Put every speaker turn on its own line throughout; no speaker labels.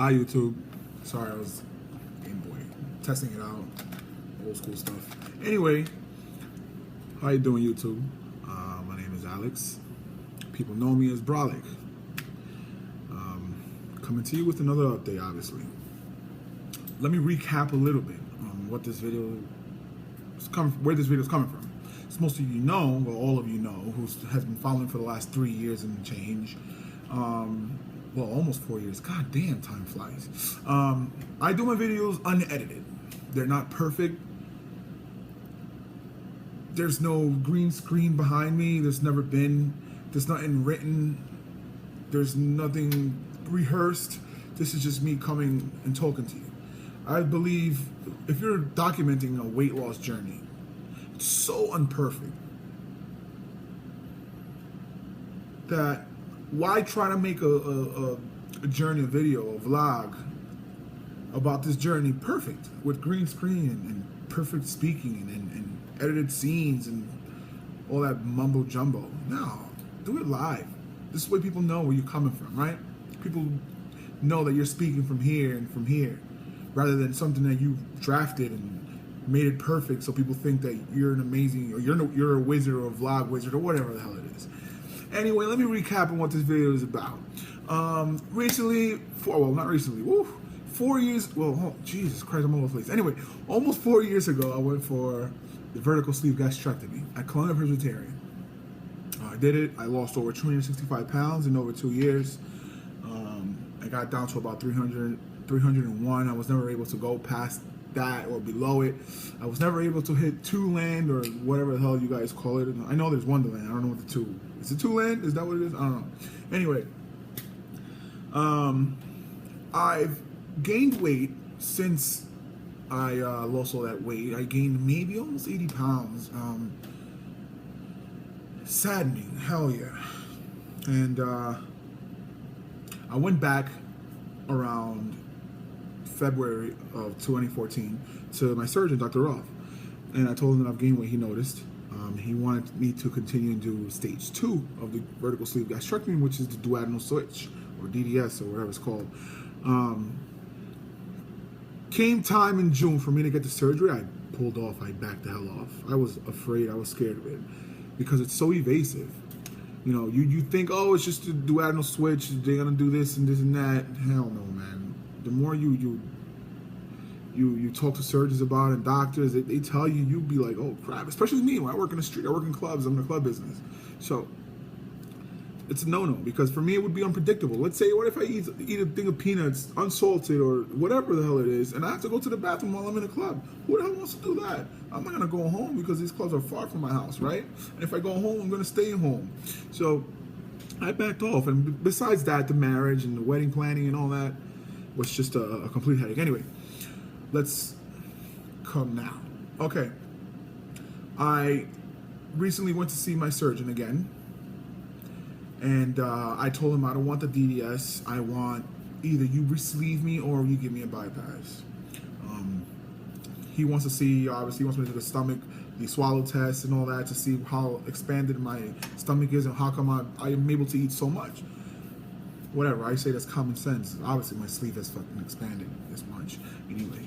Hi YouTube. Sorry, I was Game Boy testing it out, old school stuff. Anyway, how you doing YouTube? My name is Alex. People know me as Brolic. Coming to you with another update, obviously. Let me recap a little bit on what this video is where this video is coming from. As most of you know, well, all of you know, who has been following for the last 3 years and change. Well, almost 4 years. God damn, time flies. I do my videos unedited. They're not perfect. There's no green screen behind me. There's never been. There's nothing written. There's nothing rehearsed. This is just me coming and talking to you. I believe if you're documenting a weight loss journey, it's so imperfect that why try to make a journey, a video, a vlog about this journey perfect with green screen and perfect speaking and edited scenes and all that mumbo jumbo? No, do it live. This is the way people know where you're coming from, right? People know that you're speaking from here and from here, rather than something that you drafted and made it perfect so people think that you're an amazing, or you're a wizard or a vlog wizard or whatever the hell it is. Anyway, let me recap on what this video is about. Recently, 4 years, well, oh, Jesus Christ, I'm all over the place. Anyway, almost 4 years ago, I went for the vertical sleeve gastrectomy at Columbia Presbyterian. I did it. I lost over 265 pounds in over 2 years. I got down to about 301. I was never able to go past that or below it. I was never able to hit 2 land or whatever the hell you guys call it. I know there's 1 to land. I don't know what the 2 is. It 2 land? Is that what it is? I don't know. Anyway, I've gained weight since I lost all that weight. I gained maybe almost 80 pounds. Saddening, hell yeah. And I went back around February of 2014 to my surgeon, Dr. Roth, and I told him that I've gained weight. He noticed. He wanted me to continue and do stage 2 of the vertical sleeve gastrectomy, which is the duodenal switch, or DDS, or whatever it's called. Came time in June for me to get the surgery. I pulled off. I backed the hell off. I was afraid. I was scared of it because it's so evasive. You know, you think, oh, it's just a duodenal switch. They're gonna do this and that. Hell no, man. The more you talk to surgeons about it and doctors, they tell you, you'll be like, oh crap. Especially me, when I work in the street, I work in clubs. I'm in the club business, so it's a no-no, because for me it would be unpredictable. Let's say, what if I eat a thing of peanuts, unsalted or whatever the hell it is, and I have to go to the bathroom while I'm in a club? Who the hell wants to do that? I'm not gonna go home because these clubs are far from my house, right? And if I go home, I'm gonna stay home. So I backed off. And besides that, the marriage and the wedding planning and all that was just a complete headache. Anyway, let's come now. Okay, I recently went to see my surgeon again. And I told him I don't want the DDS. I want either you re-sleeve me or you give me a bypass. He wants to see, obviously, he wants me to do the stomach, the swallow test and all that to see how expanded my stomach is and how come I am able to eat so much. Whatever, I say that's common sense. Obviously, my sleeve has fucking expanded this much. Anyway,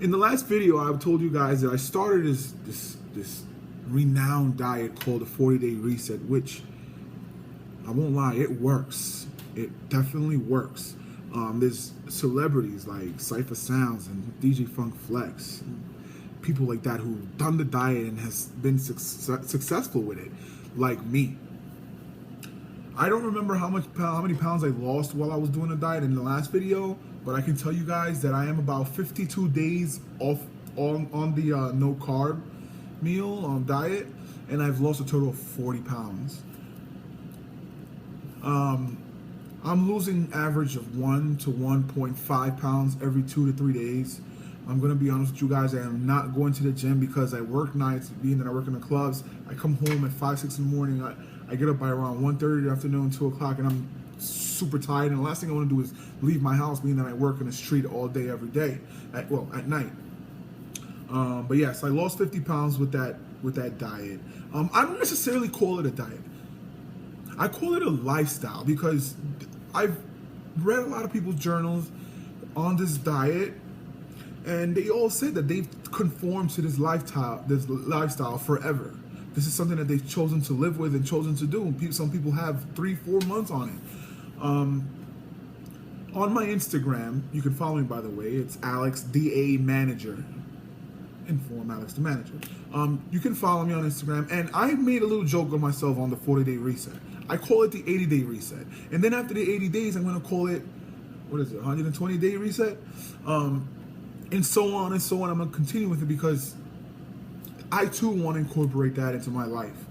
in the last video, I told you guys that I started this renowned diet called the 40-day reset, which I won't lie, it works. It definitely works. There's celebrities like Cypher Sounds and DJ Funk Flex, and people like that who've done the diet and has been successful with it, like me. I don't remember how many pounds I lost while I was doing the diet in the last video, but I can tell you guys that I am about 52 days off on the no carb meal diet, and I've lost a total of 40 pounds. I'm losing average of 1 to 1.5 pounds every 2 to 3 days. I'm gonna be honest with you guys, I am not going to the gym because I work nights, being that I work in the clubs. I come home at 5, 6 in the morning. I get up by around 1:30 in the afternoon, 2 o'clock, and I'm super tired. And the last thing I want to do is leave my house, being that I work in the street all day, every day, at night. But yes, I lost 50 pounds with that diet. I don't necessarily call it a diet. I call it a lifestyle because I've read a lot of people's journals on this diet, and they all said that they've conformed to this lifestyle forever. This is something that they've chosen to live with and chosen to do. Some people have 3-4 months on it. On my Instagram, you can follow me, by the way. It's ALEXDAMANAGER. Inform Alex the Manager. You can follow me on Instagram, and I made a little joke on myself on the 40-day reset. I call it the 80-day reset, and then after the 80 days, I'm gonna call it, what is it, 120-day reset, and so on and so on. I'm gonna continue with it because I too want to incorporate that into my life.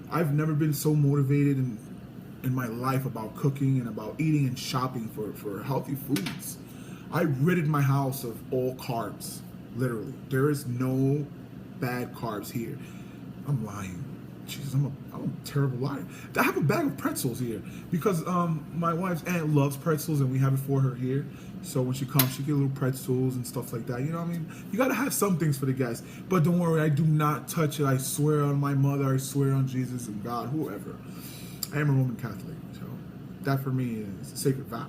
I've never been so motivated in my life about cooking and about eating and shopping for healthy foods. I ridded my house of all carbs. Literally, there is no bad carbs here. I'm lying. Jesus, I'm a terrible liar. I have a bag of pretzels here because my wife's aunt loves pretzels, and we have it for her here. So when she comes, she get little pretzels and stuff like that. You know what I mean? You gotta have some things for the guests. But don't worry, I do not touch it. I swear on my mother. I swear on Jesus and God, whoever. I am a Roman Catholic, so that for me is a sacred vow.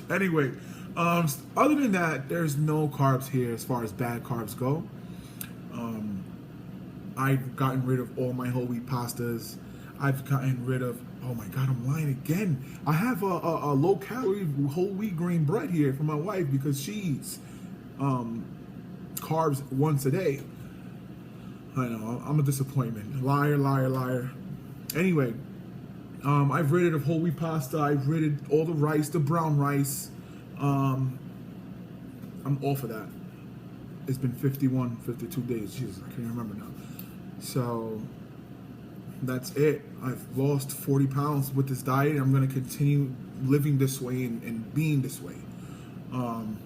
Anyway. Other than that, there's no carbs here as far as bad carbs go. I've gotten rid of all my whole wheat pastas. I've gotten rid of, oh my God, I'm lying again. I have a low calorie whole wheat grain bread here for my wife because she eats carbs once a day. I know, I'm a disappointment. Liar, liar, liar. Anyway, I've rid of whole wheat pasta. I've rid all the rice, the brown rice. I'm all for that. It's been 51, 52 days. Jesus, I can't remember now. So that's it. I've lost 40 pounds with this diet. I'm going to continue living this way and being this way. I'm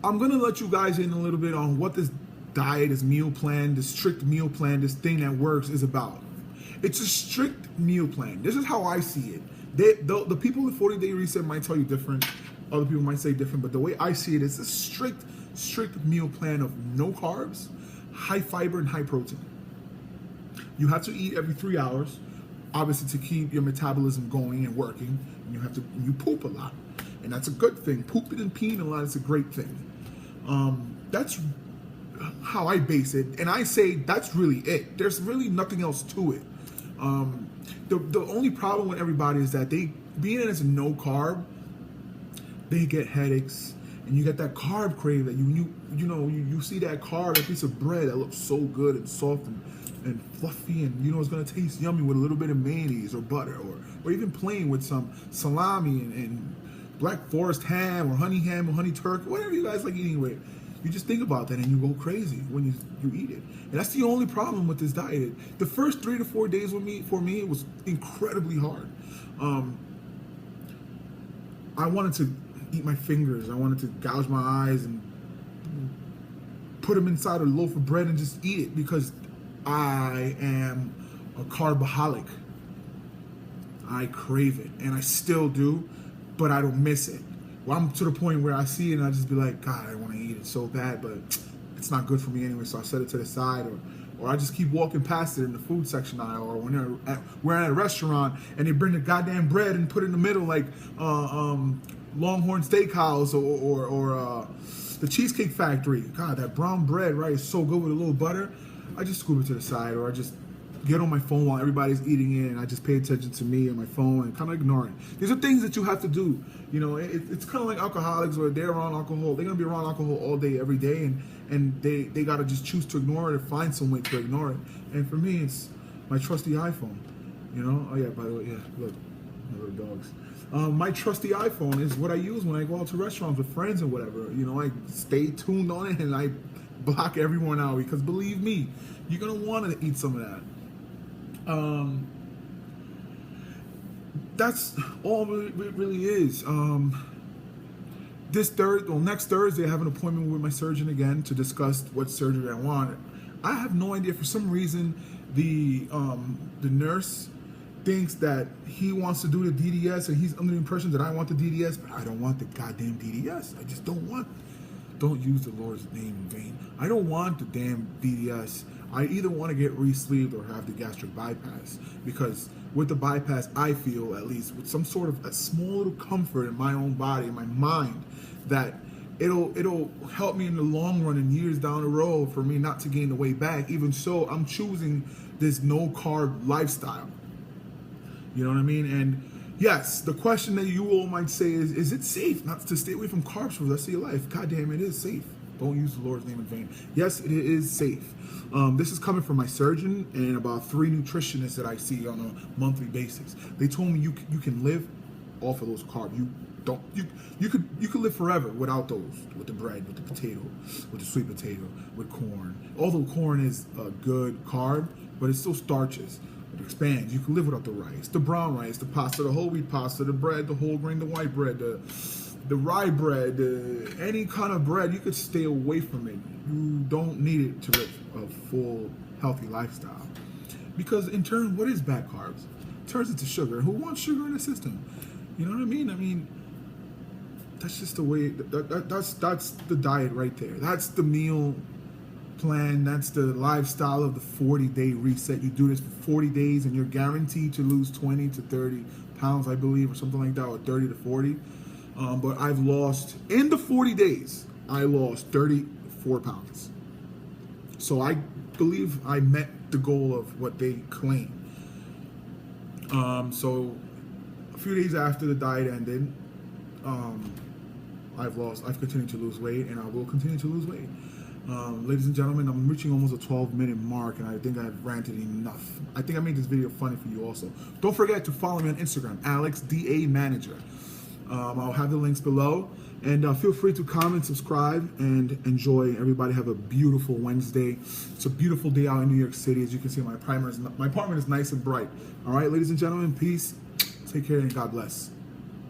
going to let you guys in a little bit on what this diet, this meal plan, this strict meal plan, this thing that works is about. It's a strict meal plan. This is how I see it. The people in the 40-day reset might tell you different. Other people might say different, but the way I see it is a strict meal plan of no carbs, high fiber, and high protein. You have to eat every 3 hours, obviously to keep your metabolism going and working. And you poop a lot, and that's a good thing. Pooping and peeing a lot is a great thing. That's how I base it, and I say that's really it. There's really nothing else to it. The only problem with everybody is that being as a no carb, they get headaches, and you get that carb crave that you see that carb, that piece of bread that looks so good and soft and fluffy, and it's gonna taste yummy with a little bit of mayonnaise or butter, or even plain with some salami and Black Forest ham or honey turkey, whatever you guys like eating with. You just think about that and you go crazy when you eat it. And that's the only problem with this diet. The first 3 to 4 days for me, it was incredibly hard. I wanted to eat my fingers. I wanted to gouge my eyes and put them inside a loaf of bread and just eat it because I am a carbaholic. I crave it, and I still do, but I don't miss it. Well, I'm to the point where I see it and I just be like, God, I want to eat it so bad, but it's not good for me anyway, so I set it to the side, or I just keep walking past it in the food section aisle, or when we're at a restaurant and they bring the goddamn bread and put it in the middle like Longhorn Steakhouse or the Cheesecake Factory. God, that brown bread, right, is so good with a little butter. I just scoop it to the side, or I just get on my phone while everybody's eating it, and I just pay attention to me and my phone and kind of ignore it. These are things that you have to do. It's kind of like alcoholics, where they're around alcohol. They're going to be around alcohol all day, every day, and they got to just choose to ignore it or find some way to ignore it. And for me, it's my trusty iPhone. Oh yeah, by the way, yeah, look, my little dogs. My trusty iPhone is what I use when I go out to restaurants with friends and whatever. I stay tuned on it and I block everyone out, because believe me, you're going to want to eat some of that. That's all it really is. Next Thursday, I have an appointment with my surgeon again to discuss what surgery I want. I have no idea. For some reason, the nurse thinks that he wants to do the DDS, and he's under the impression that I want the DDS, but I don't want the goddamn DDS. I just don't want don't use the Lord's name in vain. I don't want the damn DDS. I either want to get re-sleeved or have the gastric bypass, because with the bypass, I feel, at least with some sort of a small little comfort in my own body, in my mind, that it'll help me in the long run and years down the road for me not to gain the weight back. Even so, I'm choosing this no carb lifestyle. You know what I mean? And yes, the question that you all might say is it safe not to stay away from carbs for the rest of your life? God damn, it is safe. Don't use the Lord's name in vain. Yes, it is safe. This is coming from my surgeon and about 3 nutritionists that I see on a monthly basis. They told me you can live off of those carbs. You could live forever without those, with the bread, with the potato, with the sweet potato, with corn. Although corn is a good carb, but it's still starches. It expands. You can live without the rice, the brown rice, the pasta, the whole wheat pasta, the bread, the whole grain, the white bread, the rye bread, any kind of bread. You could stay away from it. You don't need it to live a full, healthy lifestyle. Because in turn, what is bad carbs? It turns into sugar. Who wants sugar in the system? You know what I mean? I mean, that's just the way. That's the diet right there. That's the meal plan. That's the lifestyle of the 40-day reset. You do this for 40 days, and you're guaranteed to lose 20 to 30 pounds, I believe, or something like that, or 30 to 40. But I've lost, in the 40 days, I lost 34 pounds. So I believe I met the goal of what they claim. So a few days after the diet ended, I've continued to lose weight, and I will continue to lose weight. Ladies and gentlemen, I'm reaching almost a 12-minute mark, and I think I've ranted enough. I think I made this video funny for you also. Don't forget to follow me on Instagram, ALEXDAMANAGER. I'll have the links below, and feel free to comment, subscribe, and enjoy. Everybody have a beautiful Wednesday. It's a beautiful day out in New York City. As you can see, my apartment is nice and bright. All right, ladies and gentlemen, peace. Take care, and God bless.